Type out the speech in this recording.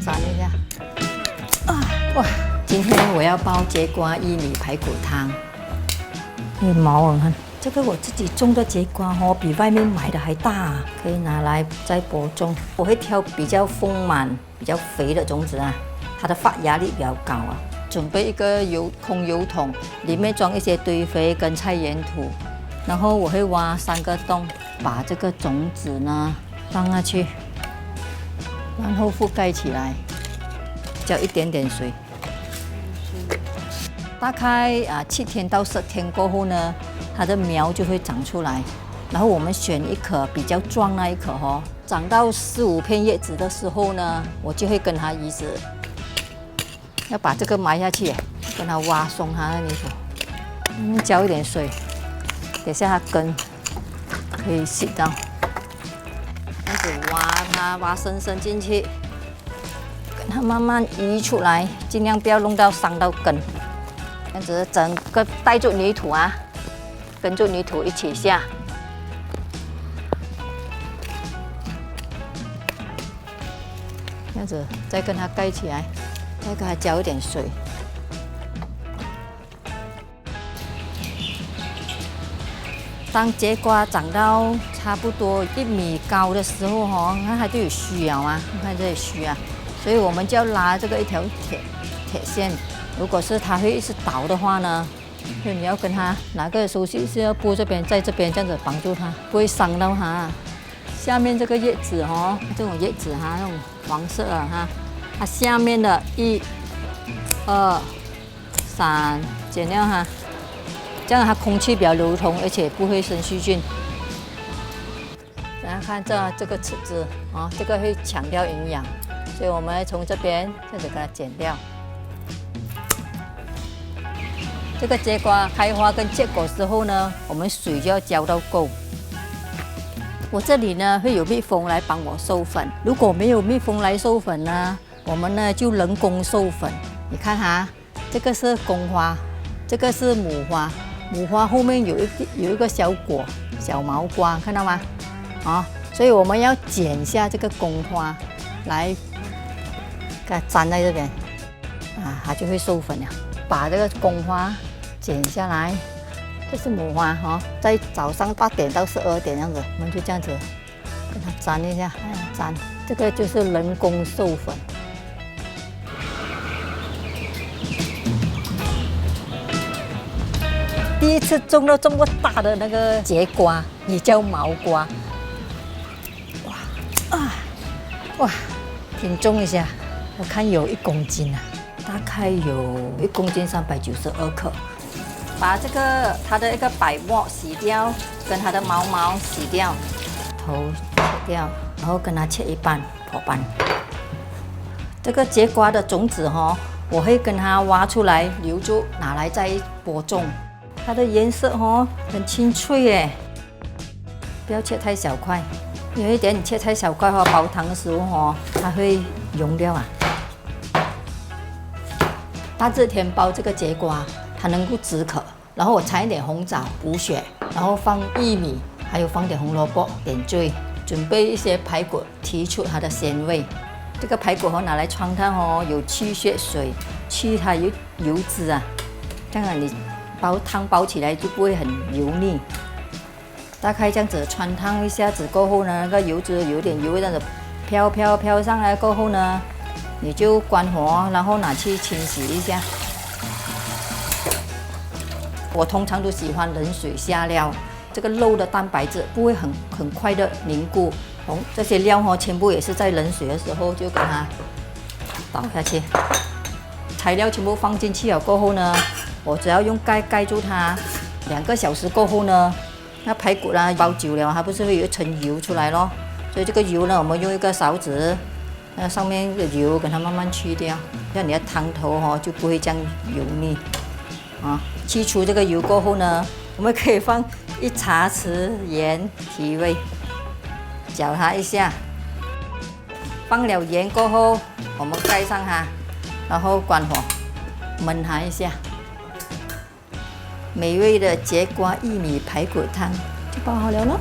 沾一下。哇，今天我要煲节瓜薏米排骨汤。毛你看，这个我自己种的节瓜哦，比外面买的还大，可以拿来再播种。我会挑比较丰满、比较肥的种子啊，它的发芽率比较高啊。准备一个空油桶，里面装一些堆肥跟菜园土，然后我会挖3个洞，把这个种子呢放下去，然后覆盖起来，浇一点点水。大概7天到10天过后呢，它的苗就会长出来。然后我们选一棵比较壮那一棵哦，长到4、5片叶子的时候呢，我就会跟它移植。要把这个埋下去，跟它挖松它的泥土，浇一点水，等下它根可以吸到，这样子挖它，挖深进去，跟它慢慢移出来，尽量不要弄到伤到根，这样子整个带住泥土啊，跟住泥土一起下。这样子再跟它盖起来。再给它浇一点水。当节瓜长到差不多1米高的时候哦，你看它就有须了啊，你看这里须啊，所以我们就要拉这个一条铁线。如果是它会一直倒的话呢，所以你要跟它拿个手机是要拨这边，在这边这样子绑住它，不会伤到它。下面这个叶子哦，这种叶子哈，那种黄色的哈。它下面的1、2、3剪掉哈，这样它空气比较流通，而且不会生细菌。大家看这个尺子啊，这个会强调营养，所以我们从这边这样子给它剪掉。这个节瓜开花跟结果之后呢，我们水就要浇到够。我这里呢会有蜜蜂来帮我授粉，如果没有蜜蜂来授粉呢，我们呢就人工授粉。你看哈，这个是公花，这个是母花，母花后面有一个小果，小毛瓜，看到吗？所以我们要剪下这个公花来，给它粘在这边，它就会授粉了。把这个公花剪下来，这是母花在早上8点到12点这样子，我们就这样子跟它粘一下，粘，这个就是人工授粉。第一次种到这么大的那个节瓜，也叫毛瓜。哇，挺重一下，我看有1公斤啊，大概有1公斤392克。把它的一个白沫洗掉，跟它的毛洗掉，头切掉，然后跟它切一半破半。这个节瓜的种子我会跟它挖出来留住，拿来再播种。它的颜色很清脆耶，不要切太小块，有一点你切太小块煲汤的时候它会溶掉啊。大热天煲这个节瓜，它能够止渴，然后我掺一点红枣补血，然后放薏米，还有放点红萝卜点缀，准备一些排骨提出它的鲜味。这个排骨拿来穿烫有去血水，去它油脂啊，这样你煲汤煲起来就不会很油腻。大概这样子穿烫一下子过后呢，那个油脂有点油这样子飘上来过后呢，你就关火，然后拿去清洗一下。我通常都喜欢冷水下料，这个肉的蛋白质不会很快的凝固。这些料全部也是在冷水的时候就给它倒下去。材料全部放进去了过后呢，我只要用盖住它，2个小时过后呢，那排骨啦煲久了，它不是会有一层油出来咯？所以这个油呢，我们用一个勺子，那上面的油给它慢慢去掉，这样你的汤头就不会这样油腻去除这个油过后呢，我们可以放1茶匙盐提味，搅它一下。放了盐过后，我们盖上它，然后关火，焖它一下。美味的节瓜薏米排骨汤就煲好了咯。